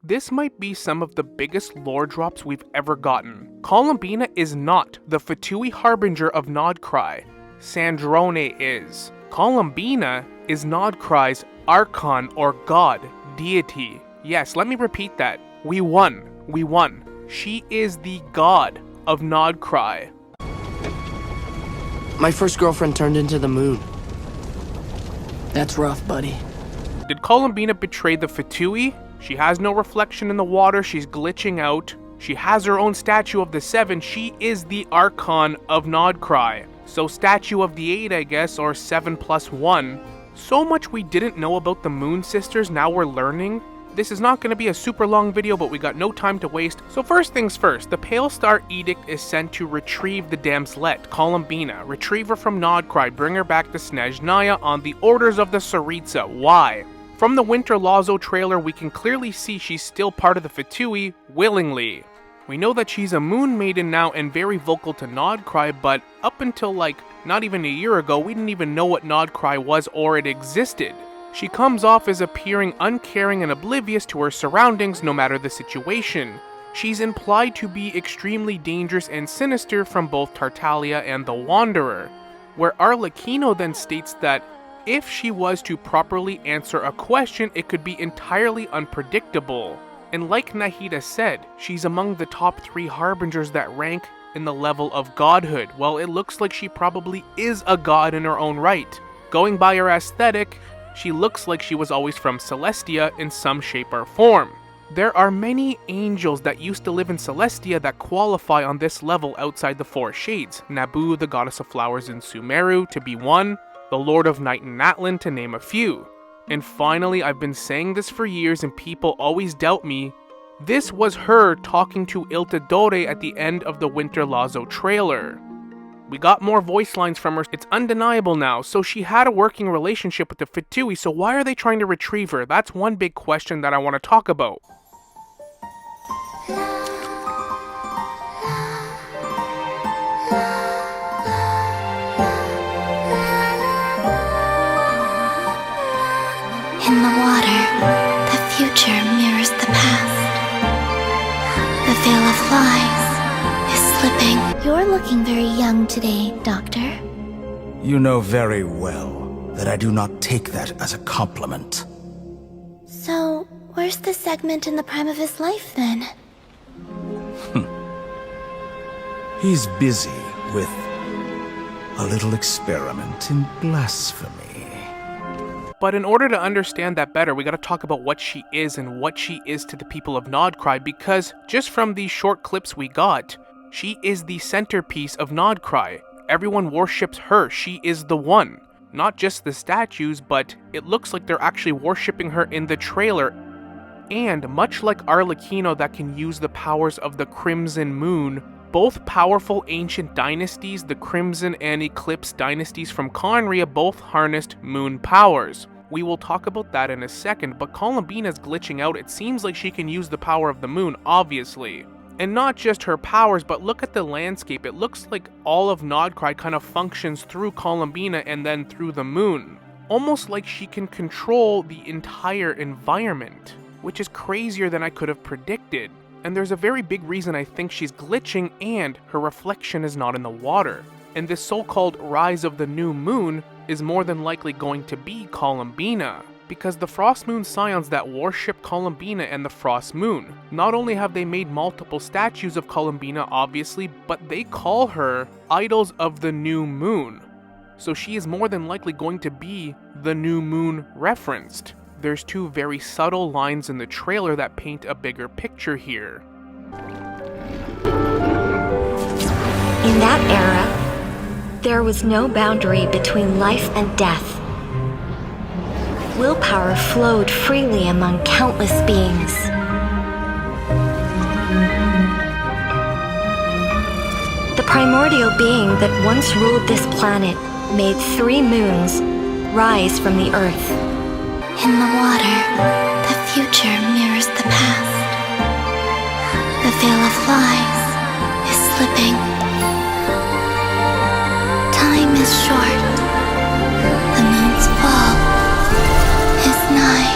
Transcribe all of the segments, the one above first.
This might be some of the biggest lore drops we've ever gotten. Columbina is not the Fatui harbinger of Nod-Krai. Sandrone is. Columbina is Nod-Krai's archon or god, deity. Yes, let me repeat that. We won. We won. She is the god of Nod-Krai. My first girlfriend turned into the moon. That's rough, buddy. Did Columbina betray the Fatui? She has no reflection in the water, she's glitching out. She has her own statue of the 7, she is the archon of Nod-Krai. So statue of the 8, I guess, or 7+1. So much we didn't know about the Moon Sisters, now we're learning. This is not going to be a super long video, but we got no time to waste. So first things first, the Pale Star Edict is sent to retrieve the damselet, Columbina, retrieve her from Nod-Krai, bring her back to Snezhnaya on the orders of the Tsaritsa. Why? From the Winter Lazo trailer, we can clearly see she's still part of the Fatui, willingly. We know that she's a Moon Maiden now and very vocal to Nod-Krai, but up until not even a year ago, we didn't even know what Nod-Krai was or it existed. She comes off as appearing uncaring and oblivious to her surroundings no matter the situation. She's implied to be extremely dangerous and sinister from both Tartaglia and the Wanderer, where Arlecchino then states that if she was to properly answer a question, it could be entirely unpredictable. And like Nahida said, she's among the top 3 harbingers that rank in the level of godhood. Well, it looks like she probably is a god in her own right. Going by her aesthetic, she looks like she was always from Celestia in some shape or form. There are many angels that used to live in Celestia that qualify on this level outside the 4 shades. Nabu, the goddess of flowers in Sumeru, to be one, the Lord of Night in Natlan, to name a few. And finally, I've been saying this for years and people always doubt me, this was her talking to Iltadore at the end of the Winter Lazo trailer. We got more voice lines from her, it's undeniable now, so she had a working relationship with the Fatui, so why are they trying to retrieve her? That's one big question that I want to talk about. In the water, the future mirrors the past. The veil of lies is slipping. You're looking very young today, Doctor. You know very well that I do not take that as a compliment. So, where's the segment in the prime of his life, then? He's busy with a little experiment in blasphemy. But in order to understand that better, we gotta talk about what she is and what she is to the people of Nod-Krai, because just from these short clips we got, she is the centerpiece of Nod-Krai. Everyone worships her, she is the one. Not just the statues, but it looks like they're actually worshipping her in the trailer. And much like Arlecchino that can use the powers of the Crimson Moon, both powerful ancient dynasties, the Crimson and Eclipse dynasties from Khaenri'ah, both harnessed moon powers. We will talk about that in a second, but Columbina's glitching out. It seems like she can use the power of the moon, obviously. And not just her powers, but look at the landscape. It looks like all of Nod-Krai kind of functions through Columbina and then through the moon. Almost like she can control the entire environment, which is crazier than I could have predicted. And there's a very big reason I think she's glitching and her reflection is not in the water. And this so-called rise of the new moon is more than likely going to be Columbina. Because the Frost Moon scions that worship Columbina and the Frost Moon, not only have they made multiple statues of Columbina obviously, but they call her idols of the new moon. So she is more than likely going to be the new moon referenced. There's 2 very subtle lines in the trailer that paint a bigger picture here. In that era, there was no boundary between life and death. Willpower flowed freely among countless beings. The primordial being that once ruled this planet made 3 moons rise from the earth. In the water, the future mirrors the past. The veil of lies is slipping. Time is short. The moon's fall is nigh.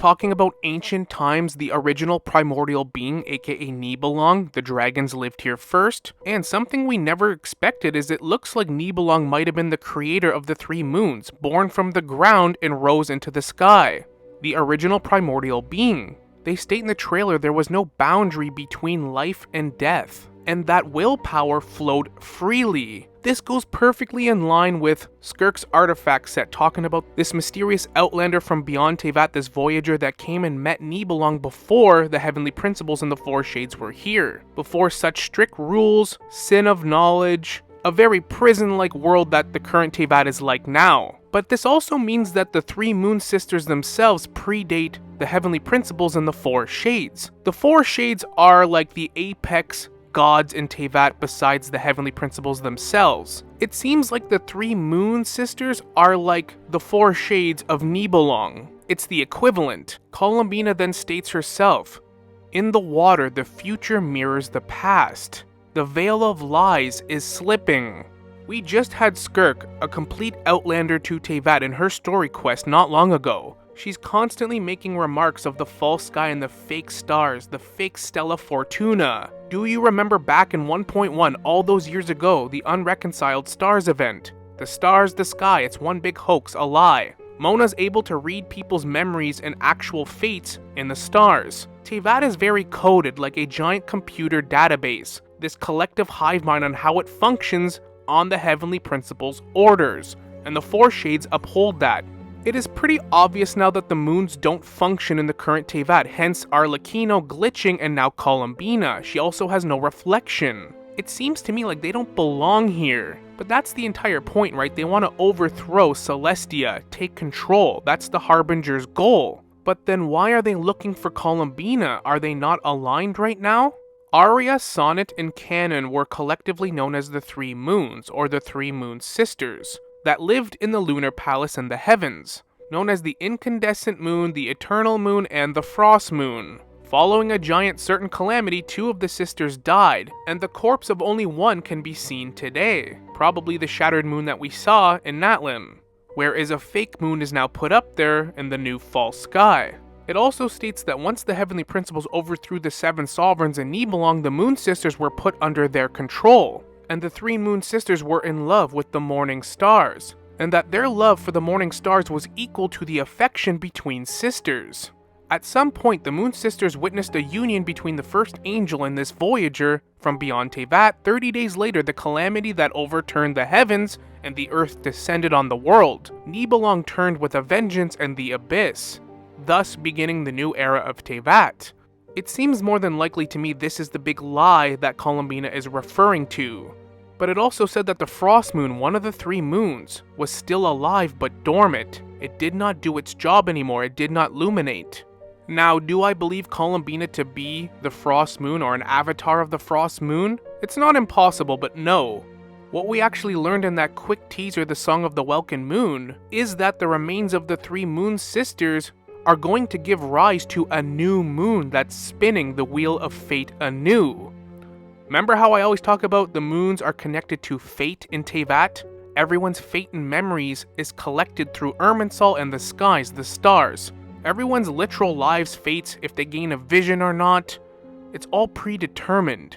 Talking about ancient times, the original primordial being, aka Nibelung, the dragons lived here first, and something we never expected is it looks like Nibelung might have been the creator of the three moons, born from the ground and rose into the sky. The original primordial being. They state in the trailer there was no boundary between life and death, and that willpower flowed freely. This goes perfectly in line with Skirk's artifact set, talking about this mysterious outlander from beyond Teyvat, this voyager that came and met Nibelung before the heavenly principles and the Four Shades were here. Before such strict rules, sin of knowledge, a very prison-like world that the current Teyvat is like now. But this also means that the three Moon Sisters themselves predate the heavenly principles and the Four Shades. The Four Shades are like the apex gods in Teyvat besides the heavenly principles themselves. It seems like the three Moon Sisters are like the Four Shades of Nibelung. It's the equivalent. Columbina then states herself, "In the water, the future mirrors the past. The veil of lies is slipping." We just had Skirk, a complete outlander to Teyvat, in her story quest not long ago. She's constantly making remarks of the false sky and the fake stars, the fake Stella Fortuna. Do you remember back in 1.1, all those years ago, the Unreconciled Stars event? The stars, the sky, it's one big hoax, a lie. Mona's able to read people's memories and actual fates in the stars. Teyvat is very coded, like a giant computer database, this collective hive mind on how it functions on the heavenly principles' orders, and the Four Shades uphold that. It is pretty obvious now that the moons don't function in the current Teyvat, hence Arlecchino glitching and now Columbina. She also has no reflection. It seems to me like they don't belong here. But that's the entire point, right? They want to overthrow Celestia, take control. That's the Harbinger's goal. But then why are they looking for Columbina? Are they not aligned right now? Aria, Sonnet, and Canon were collectively known as the Three Moons, or the Three Moon Sisters, that lived in the lunar palace in the heavens, known as the Incandescent Moon, the Eternal Moon, and the Frost Moon. Following a giant certain calamity, two of the sisters died, and the corpse of only one can be seen today, probably the shattered moon that we saw in Natlim, whereas a fake moon is now put up there in the new false sky. It also states that once the heavenly principles overthrew the seven sovereigns in Nibelung, the Moon Sisters were put under their control, and the three Moon Sisters were in love with the morning stars, and that their love for the morning stars was equal to the affection between sisters. At some point, the Moon Sisters witnessed a union between the first angel and this voyager from beyond Teyvat. 30 days later, the calamity that overturned the heavens and the earth descended on the world. Nibelung turned with a vengeance and the abyss, thus beginning the new era of Teyvat. It seems more than likely to me this is the big lie that Columbina is referring to. But it also said that the Frost Moon, one of the three moons, was still alive but dormant. It did not do its job anymore, it did not luminate. Now, do I believe Columbina to be the Frost Moon or an avatar of the Frost Moon? It's not impossible, but no. What we actually learned in that quick teaser, The Song of the Welkin Moon, is that the remains of the three Moon Sisters are going to give rise to a new moon that's spinning the wheel of fate anew. Remember how I always talk about the moons are connected to fate in Teyvat? Everyone's fate and memories is collected through Irminsul and the skies, the stars. Everyone's literal lives' fates, if they gain a vision or not, it's all predetermined.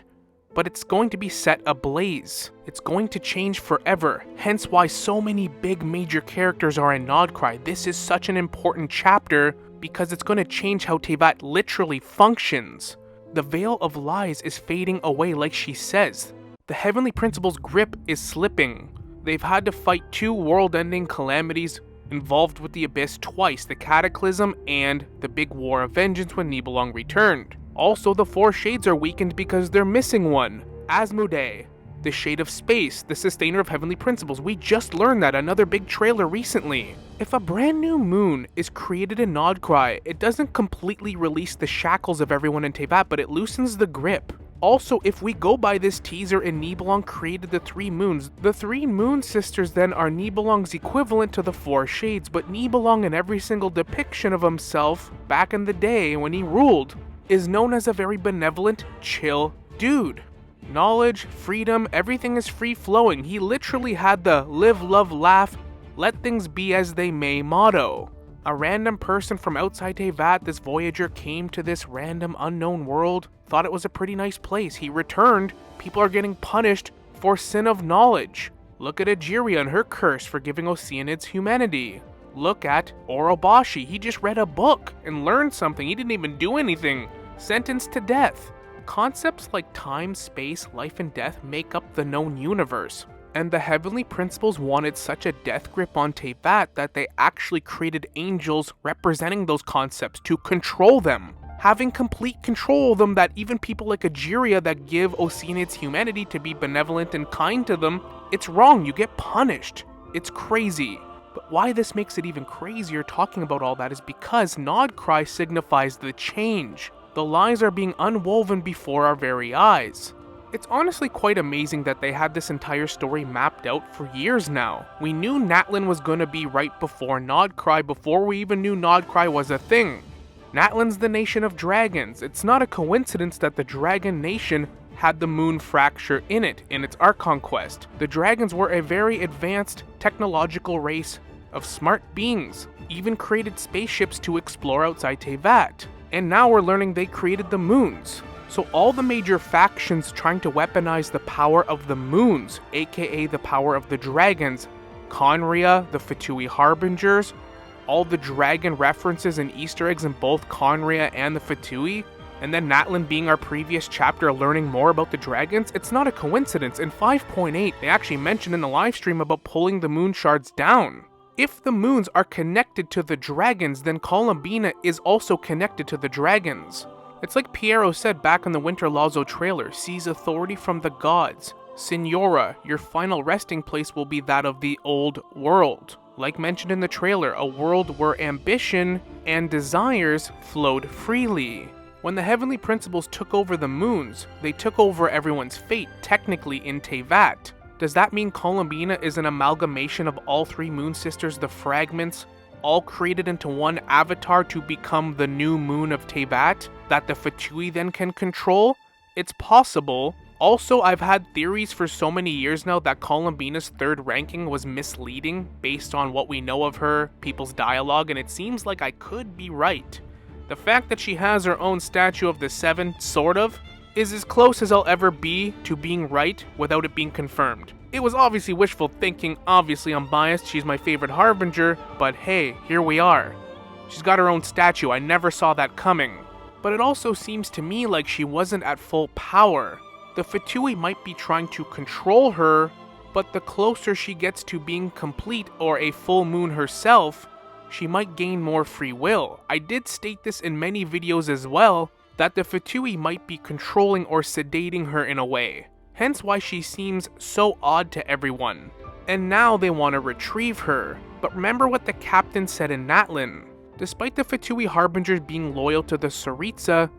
But it's going to be set ablaze. It's going to change forever, hence why so many big major characters are in Nod-Krai. This is such an important chapter because it's going to change how Teyvat literally functions. The veil of lies is fading away like she says. The heavenly principle's grip is slipping. They've had to fight two world-ending calamities involved with the Abyss twice, the Cataclysm and the Big War of Vengeance when Nibelung returned. Also, the Four Shades are weakened because they're missing one, Asmodee, the Shade of Space, the Sustainer of Heavenly Principles. We just learned that, another big trailer recently. If a brand new moon is created in Nod-Krai, it doesn't completely release the shackles of everyone in Teyvat, but it loosens the grip. Also, if we go by this teaser and Nibelung created the three moons, the three Moon Sisters then are Nibelung's equivalent to the Four Shades, but Nibelung in every single depiction of himself back in the day when he ruled is known as a very benevolent, chill dude. Knowledge, freedom, everything is free-flowing. He literally had the live, love, laugh, let things be as they may motto. A random person from outside Teyvat, this voyager, came to this random unknown world, thought it was a pretty nice place. He returned. People are getting punished for sin of knowledge. Look at Egeria and her curse for giving Oceanids humanity. Look at Orobashi. He just read a book and learned something. He didn't even do anything. Sentenced to death. Concepts like time, space, life, and death make up the known universe. And the Heavenly Principles wanted such a death grip on Teyvat that they actually created angels representing those concepts to control them. Having complete control of them, that even people like Egeria that give Oceanids humanity to be benevolent and kind to them, it's wrong, you get punished. It's crazy. But why this makes it even crazier talking about all that is because Nod-Krai signifies the change. The lies are being unwoven before our very eyes. It's honestly quite amazing that they had this entire story mapped out for years now. We knew Natlan was gonna be right before Nod-Krai, before we even knew Nod-Krai was a thing. Natlan's the nation of dragons. It's not a coincidence that the dragon nation had the moon fracture in it, in its Archon quest. The dragons were a very advanced technological race of smart beings, even created spaceships to explore outside Teyvat. And now we're learning they created the moons. So all the major factions trying to weaponize the power of the moons, aka the power of the dragons, Conria, the Fatui Harbingers, all the dragon references and Easter eggs in both Conria and the Fatui, and then Natlan being our previous chapter learning more about the dragons, it's not a coincidence. In 5.8, they actually mentioned in the livestream about pulling the moon shards down. If the moons are connected to the dragons, then Columbina is also connected to the dragons. It's like Piero said back in the Winter Lazo trailer, seize authority from the gods. Signora, your final resting place will be that of the old world. Like mentioned in the trailer, a world where ambition and desires flowed freely. When the Heavenly Principles took over the moons, they took over everyone's fate, technically in Teyvat. Does that mean Columbina is an amalgamation of all three moon sisters, the fragments, all created into one avatar to become the new moon of Teyvat that the Fatui then can control? It's possible. Also, I've had theories for so many years now that Columbina's third ranking was misleading based on what we know of her, people's dialogue, and it seems like I could be right. The fact that she has her own statue of the Seven, sort of, is as close as I'll ever be to being right without it being confirmed. It was obviously wishful thinking, obviously I'm biased, she's my favorite Harbinger, but hey, here we are. She's got her own statue, I never saw that coming. But it also seems to me like she wasn't at full power. The Fatui might be trying to control her, but the closer she gets to being complete or a full moon herself, she might gain more free will. I did state this in many videos as well, that the Fatui might be controlling or sedating her in a way. Hence why she seems so odd to everyone. And now they want to retrieve her. But remember what the captain said in Natlan. Despite the Fatui Harbingers being loyal to the Tsaritsa,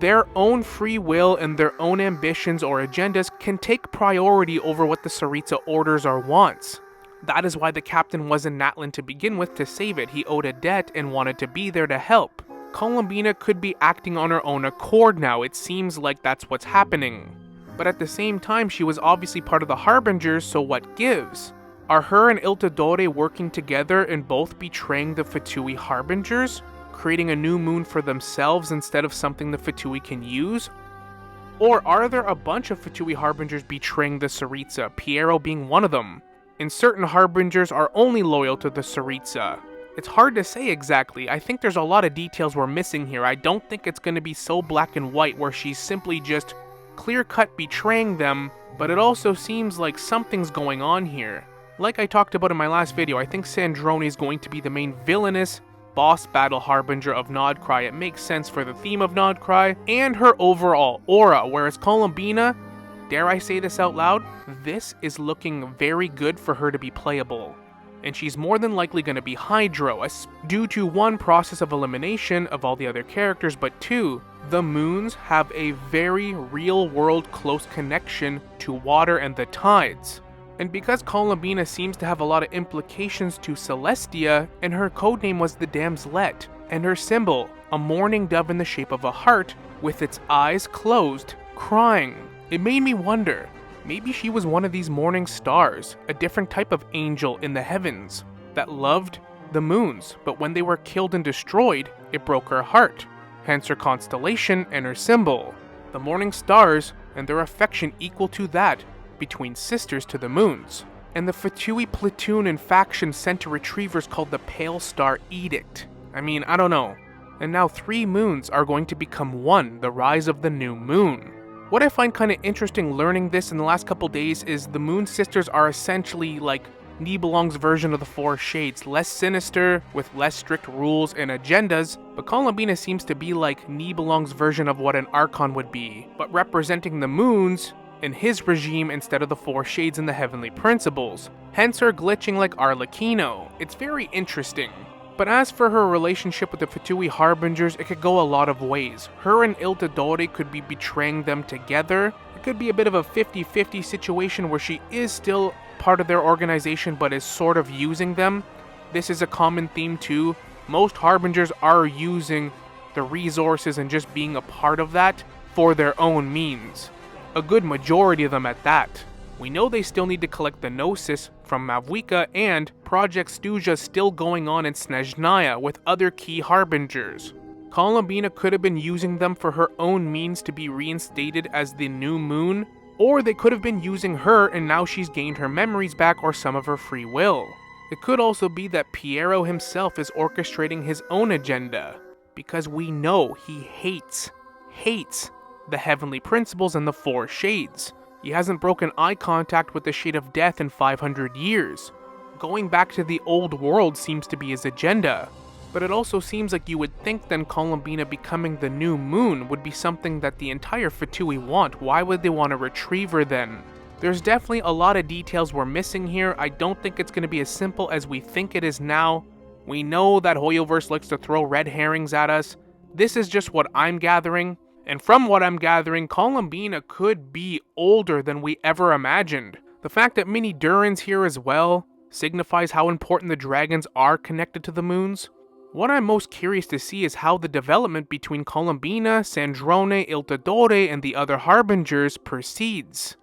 their own free will and their own ambitions or agendas can take priority over what the Tsaritsa orders or wants. That is why the captain was in Natlan to begin with to save it. He owed a debt and wanted to be there to help. Columbina could be acting on her own accord now. It seems like that's what's happening. But at the same time, she was obviously part of the Harbingers, so what gives? Are her and Iltadore working together and both betraying the Fatui Harbingers? Creating a new moon for themselves instead of something the Fatui can use? Or are there a bunch of Fatui Harbingers betraying the Tsaritsa, Piero being one of them? And certain Harbingers are only loyal to the Tsaritsa. It's hard to say exactly. I think there's a lot of details we're missing here. I don't think it's going to be so black and white where she's simply just clear-cut betraying them, but it also seems like something's going on here. Like I talked about in my last video, I think Sandrone is going to be the main villainous boss battle harbinger of Nod-Krai. It makes sense for the theme of Nod-Krai and her overall aura, whereas Columbina, dare I say this out loud, this is looking very good for her to be playable. And she's more than likely going to be Hydro, due to one, process of elimination of all the other characters, but two, the moons have a very real-world close connection to water and the tides. And because Columbina seems to have a lot of implications to Celestia, and her codename was the Damslet, and her symbol, a mourning dove in the shape of a heart, with its eyes closed, crying. It made me wonder, maybe she was one of these morning stars, a different type of angel in the heavens, that loved the moons, but when they were killed and destroyed, it broke her heart, hence her constellation and her symbol. The morning stars and their affection equal to that between sisters to the moons. And the Fatui platoon and faction sent to retrievers called the Pale Star Edict. I mean, I don't know. And now 3 moons are going to become one, the rise of the new moon. What I find kind of interesting learning this in the last couple days is the Moon Sisters are essentially like Nibelung's version of the Four Shades, less sinister, with less strict rules and agendas, but Columbina seems to be like Nibelung's version of what an Archon would be, but representing the moons in his regime instead of the Four Shades and the Heavenly Principles, hence her glitching like Arlecchino. It's very interesting. But as for her relationship with the Fatui Harbingers, it could go a lot of ways. Her and Iltadori could be betraying them together. It could be a bit of a 50-50 situation where she is still part of their organization but is sort of using them. This is a common theme too. Most Harbingers are using the resources and just being a part of that for their own means. A good majority of them at that. We know they still need to collect the Gnosis from Mavwika, and Project Stuja is still going on in Snezhnaya with other key Harbingers. Columbina could have been using them for her own means to be reinstated as the new moon, or they could have been using her and now she's gained her memories back or some of her free will. It could also be that Piero himself is orchestrating his own agenda, because we know he hates the Heavenly Principles and the Four Shades. He hasn't broken eye contact with the Shade of Death in 500 years. Going back to the old world seems to be his agenda. But it also seems like you would think then Columbina becoming the new moon would be something that the entire Fatui want. Why would they want a retriever then? There's definitely a lot of details we're missing here. I don't think it's going to be as simple as we think it is now. We know that Hoyoverse likes to throw red herrings at us. This is just what I'm gathering. And from what I'm gathering, Columbina could be older than we ever imagined. The fact that Mini Durin's here as well signifies how important the dragons are connected to the moons. What I'm most curious to see is how the development between Columbina, Sandrone, Iltadori, and the other Harbingers proceeds.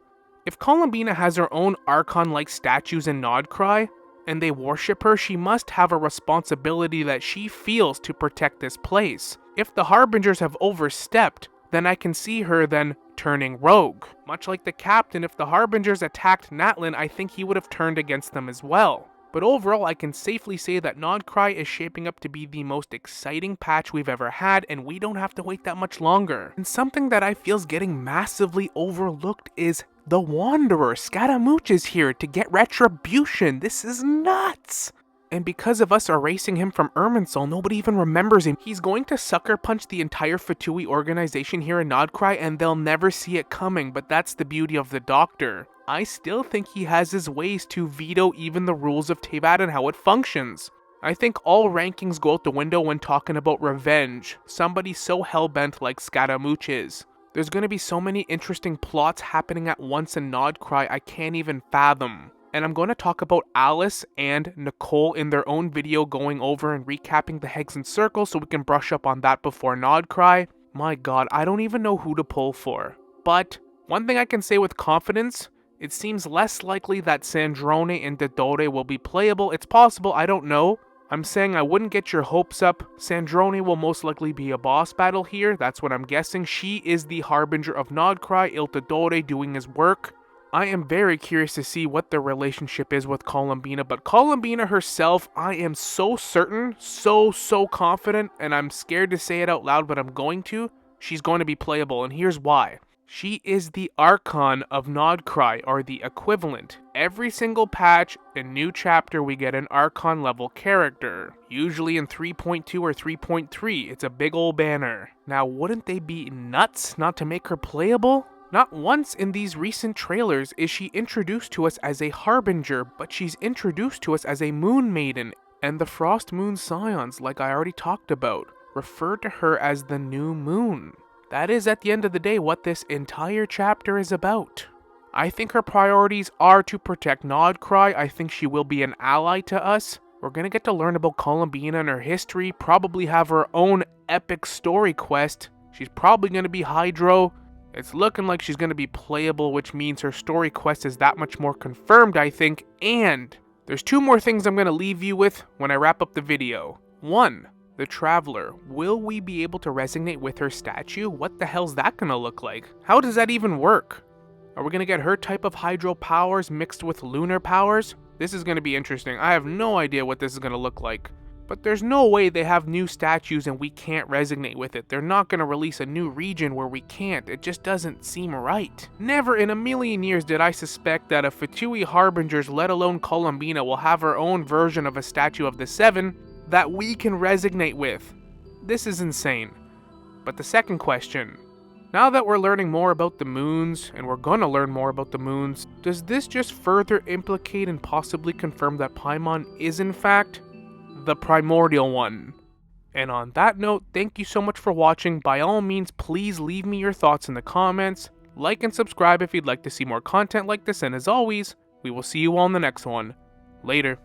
If Columbina has her own Archon-like statues in Nod-Krai, and they worship her, she must have a responsibility that she feels to protect this place. If the Harbingers have overstepped, then I can see her then turning rogue. Much like the captain, if the Harbingers attacked Natlin, I think he would have turned against them as well. But overall, I can safely say that Nod-Krai is shaping up to be the most exciting patch we've ever had, and we don't have to wait that much longer. And something that I feel is getting massively overlooked is the Wanderer. Scaramouche is here to get retribution. This is nuts! And because of us erasing him from Irminsul, nobody even remembers him. He's going to sucker punch the entire Fatui organization here in Nod-Krai, and they'll never see it coming, but that's the beauty of the Doctor. I still think he has his ways to veto even the rules of Teyvat and how it functions. I think all rankings go out the window when talking about revenge. Somebody so hellbent like Scaramouche is. There's going to be so many interesting plots happening at once in Nod-Krai I can't even fathom. And I'm going to talk about Alice and Nicole in their own video going over and recapping the Hex and Circle so we can brush up on that before Nod-Krai. My god, I don't even know who to pull for. But one thing I can say with confidence, it seems less likely that Sandrone and Dodore will be playable. It's possible, I don't know. I'm saying I wouldn't get your hopes up. Sandrone will most likely be a boss battle here, that's what I'm guessing. She is the harbinger of Nod-Krai, Iltadori doing his work. I am very curious to see what their relationship is with Columbina, but Columbina herself, I am so certain, so confident, and I'm scared to say it out loud, but I'm going to. She's going to be playable, and here's why. She is the Archon of Nod-Krai, or the equivalent. Every single patch and new chapter we get an Archon level character, usually in 3.2 or 3.3. It's a big old banner. Now, wouldn't they be nuts not to make her playable? Not once in these recent trailers is she introduced to us as a Harbinger, but she's introduced to us as a Moon Maiden, and the Frost Moon Scions, like I already talked about, refer to her as the New Moon. That is, at the end of the day, what this entire chapter is about. I think her priorities are to protect Nod-Krai. I think she will be an ally to us. We're gonna get to learn about Columbina and her history, probably have her own epic story quest. She's probably gonna be Hydro. It's looking like she's going to be playable, which means her story quest is that much more confirmed, I think, and There's 2 more things I'm going to leave you with when I wrap up the video. 1. The Traveler. Will we be able to resonate with her statue? What the hell's that going to look like? How does that even work? Are we going to get her type of hydro powers mixed with lunar powers? This is going to be interesting. I have no idea what this is going to look like. But there's no way they have new statues and we can't resonate with it. They're not going to release a new region where we can't. It just doesn't seem right. Never in a million years did I suspect that a Fatui Harbingers, let alone Columbina, will have her own version of a statue of the 7 that we can resonate with. This is insane. But the second question, now that we're learning more about the moons, and we're gonna learn more about the moons, does this just further implicate and possibly confirm that Paimon is in fact the primordial one? And on that note, thank you so much for watching. By all means, please leave me your thoughts in the comments. Like and subscribe if you'd like to see more content like this, and as always, we will see you all in the next one. Later.